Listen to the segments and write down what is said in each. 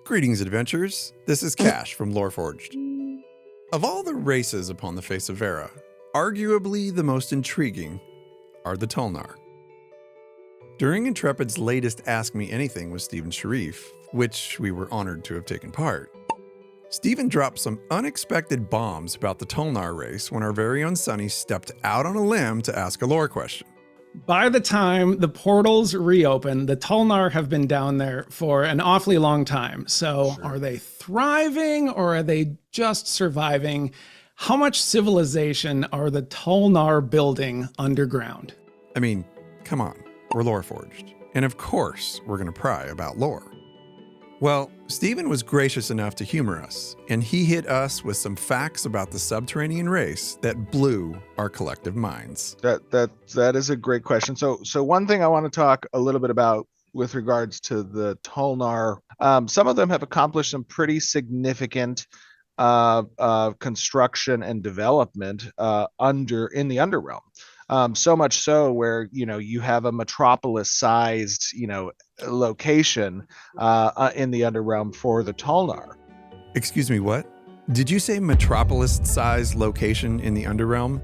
Greetings, adventurers. This is Cash from LoreForged. Of all the races upon the face of Verra, arguably the most intriguing are the Tulnar. During Intrepid's latest Ask Me Anything with Stephen Sharif, which we were honored to have taken part, Stephen dropped some unexpected bombs about the Tulnar race when our very own Sunny stepped out on a limb to ask a lore question. By the time the portals reopen, the Tulnar have been down there for an awfully long time. So Are they thriving or are they just surviving? How much civilization are the Tulnar building underground? I mean, come on, we're LoreForged. And of course, we're going to pry about lore. Well, Stephen was gracious enough to humor us, and he hit us with some facts about the subterranean race that blew our collective minds. That is a great question. So one thing I want to talk a little bit about with regards to the Tulnar, some of them have accomplished some pretty significant construction and development in the Underrealm. So much so where, you have a metropolis-sized, location in the Underrealm for the Tulnar. Excuse me, what? Did you say metropolis-sized location in the Underrealm?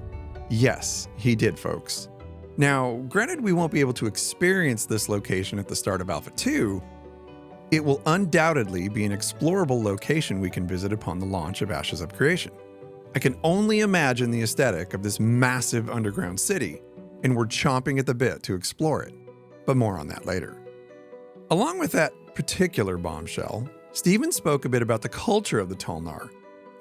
Yes, he did, folks. Now, granted we won't be able to experience this location at the start of Alpha 2, it will undoubtedly be an explorable location we can visit upon the launch of AshesOfCreation. I can only imagine the aesthetic of this massive underground city, and we're chomping at the bit to explore it. But more on that later. Along with that particular bombshell, Stephen spoke a bit about the culture of the Tulnar,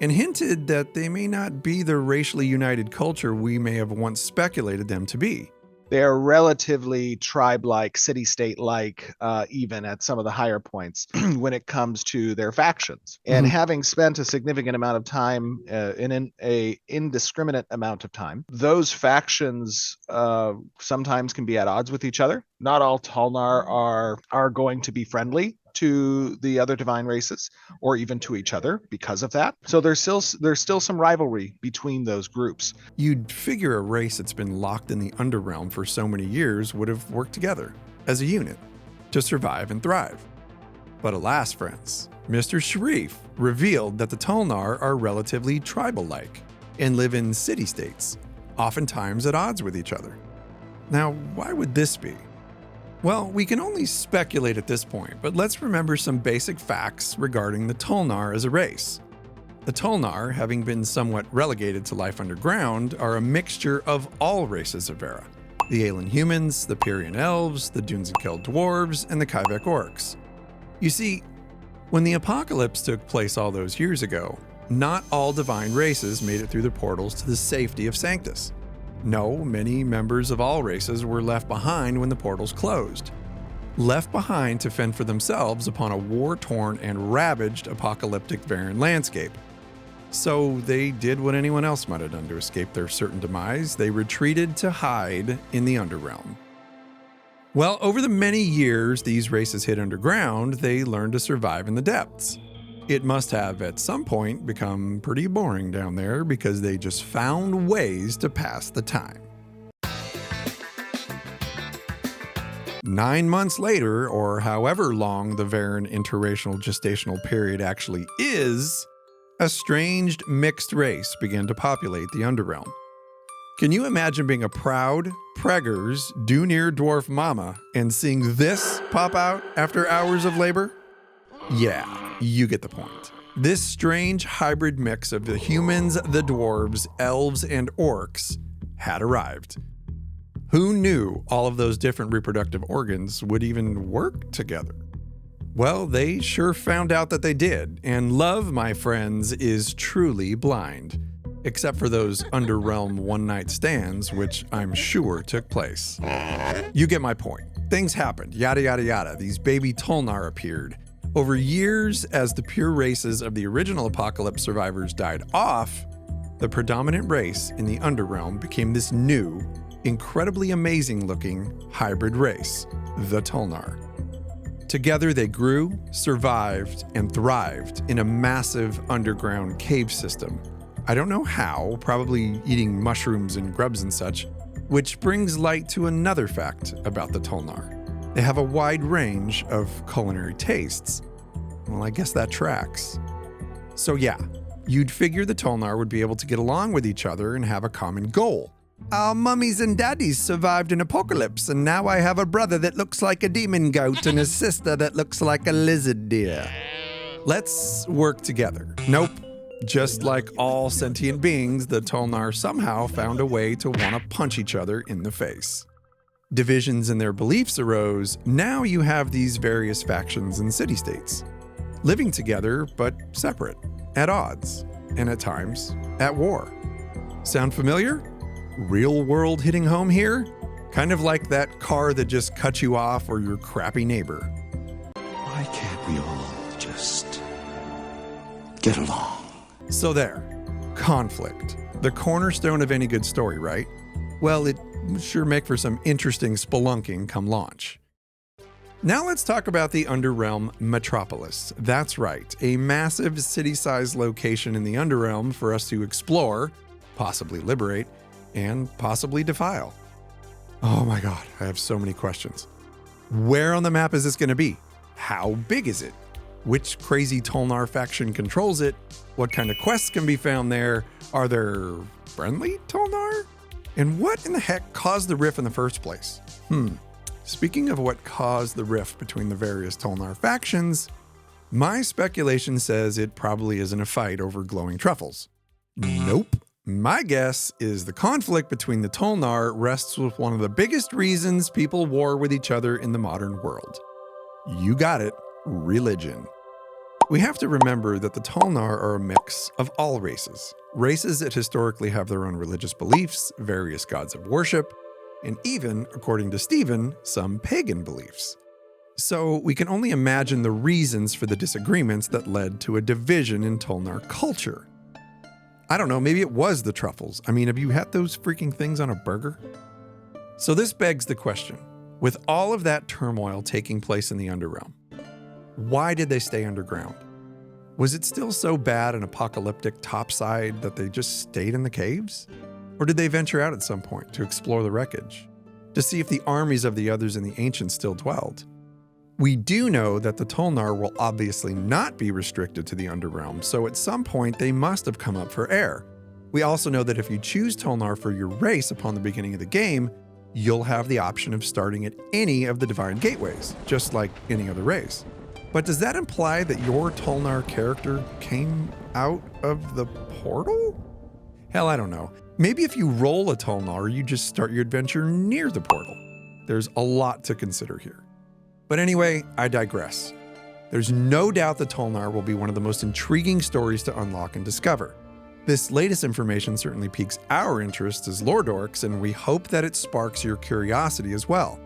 and hinted that they may not be the racially united culture we may have once speculated them to be. They are relatively tribe-like, city-state-like, even at some of the higher points when it comes to their factions. And having spent a significant amount of time in an indiscriminate amount of time, those factions sometimes can be at odds with each other. Not all Tulnar are going to be friendly to the other divine races or even to each other because of that. So there's still some rivalry between those groups. You'd figure a race that's been locked in the Underrealm for so many years would have worked together as a unit to survive and thrive. But alas, friends, Mr. Sharif revealed that the Tulnar are relatively tribal-like and live in city-states, oftentimes at odds with each other. Now, why would this be? Well, we can only speculate at this point, but let's remember some basic facts regarding the Tulnar as a race. The Tulnar, having been somewhat relegated to life underground, are a mixture of all races of Verra. The Aelan humans, the Pyrian elves, the Dunzenkel dwarves, and the Kaivek orcs. You see, when the apocalypse took place all those years ago, not all divine races made it through the portals to the safety of Sanctus. No, many members of all races were left behind when the portals closed. Left behind to fend for themselves upon a war-torn and ravaged apocalyptic Verran landscape. So they did what anyone else might have done to escape their certain demise. They retreated to hide in the Underrealm. Well, over the many years these races hid underground, they learned to survive in the depths. It must have, at some point, become pretty boring down there because they just found ways to pass the time. 9 months later, or however long the Verran interracial gestational period actually is, a strange mixed race began to populate the Underrealm. Can you imagine being a proud, preggers, do-near dwarf mama and seeing this pop out after hours of labor? Yeah, you get the point. This strange hybrid mix of the humans, the dwarves, elves, and orcs had arrived. Who knew all of those different reproductive organs would even work together? Well, they sure found out that they did, and love, my friends, is truly blind. Except for those Underrealm one-night stands, which I'm sure took place. You get my point. Things happened, yada yada yada. These baby Tulnar appeared. Over years, as the pure races of the original apocalypse survivors died off, the predominant race in the Underrealm became this new, incredibly amazing-looking hybrid race, the Tulnar. Together they grew, survived, and thrived in a massive underground cave system. I don't know how, probably eating mushrooms and grubs and such, which brings light to another fact about the Tulnar. They have a wide range of culinary tastes. Well, I guess that tracks. So yeah, you'd figure the Tulnar would be able to get along with each other and have a common goal. Our mummies and daddies survived an apocalypse, and now I have a brother that looks like a demon goat and a sister that looks like a lizard deer. Let's work together. Nope. Just like all sentient beings, the Tulnar somehow found a way to want to punch each other in the face. Divisions in their beliefs arose. Now you have these various factions and city-states, living together but separate, at odds, and at times at war. Sound familiar? Real world hitting home here? Kind of like that car that just cut you off or your crappy neighbor. Why can't we all just get along? So there, conflict. The cornerstone of any good story, right? Well, it sure make for some interesting spelunking come launch. Now let's talk about the Underrealm Metropolis. That's right, a massive city-sized location in the Underrealm for us to explore, possibly liberate, and possibly defile. Oh my god, I have so many questions. Where on the map is this going to be? How big is it? Which crazy Tulnar faction controls it? What kind of quests can be found there? Are there friendly Tulnar? And what in the heck caused the rift in the first place? Speaking of what caused the rift between the various Tulnar factions, my speculation says it probably isn't a fight over glowing truffles. Nope. My guess is the conflict between the Tulnar rests with one of the biggest reasons people war with each other in the modern world. You got it, religion. We have to remember that the Tulnar are a mix of all races. Races that historically have their own religious beliefs, various gods of worship, and even, according to Stephen, some pagan beliefs. So we can only imagine the reasons for the disagreements that led to a division in Tulnar culture. I don't know, maybe it was the truffles. I mean, have you had those freaking things on a burger? So this begs the question, with all of that turmoil taking place in the Underrealm, why did they stay underground? Was it still so bad and apocalyptic topside that they just stayed in the caves? Or did they venture out at some point to explore the wreckage, to see if the armies of the others in the Ancients still dwelled? We do know that the Tulnar will obviously not be restricted to the Underrealm, so at some point they must have come up for air. We also know that if you choose Tulnar for your race upon the beginning of the game, you'll have the option of starting at any of the Divine Gateways, just like any other race. But does that imply that your Tulnar character came out of the portal? Hell, I don't know. Maybe if you roll a Tulnar, you just start your adventure near the portal. There's a lot to consider here. But anyway, I digress. There's no doubt the Tulnar will be one of the most intriguing stories to unlock and discover. This latest information certainly piques our interest as lore dorks, and we hope that it sparks your curiosity as well.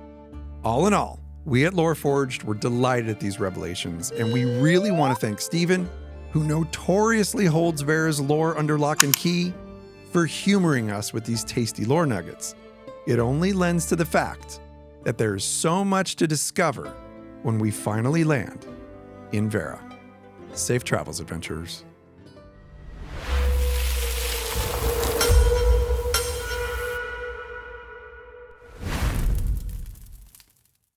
All in all, we at LoreForged were delighted at these revelations, and we really want to thank Stephen, who notoriously holds Verra's lore under lock and key, for humoring us with these tasty lore nuggets. It only lends to the fact that there's so much to discover when we finally land in Verra. Safe travels, adventurers.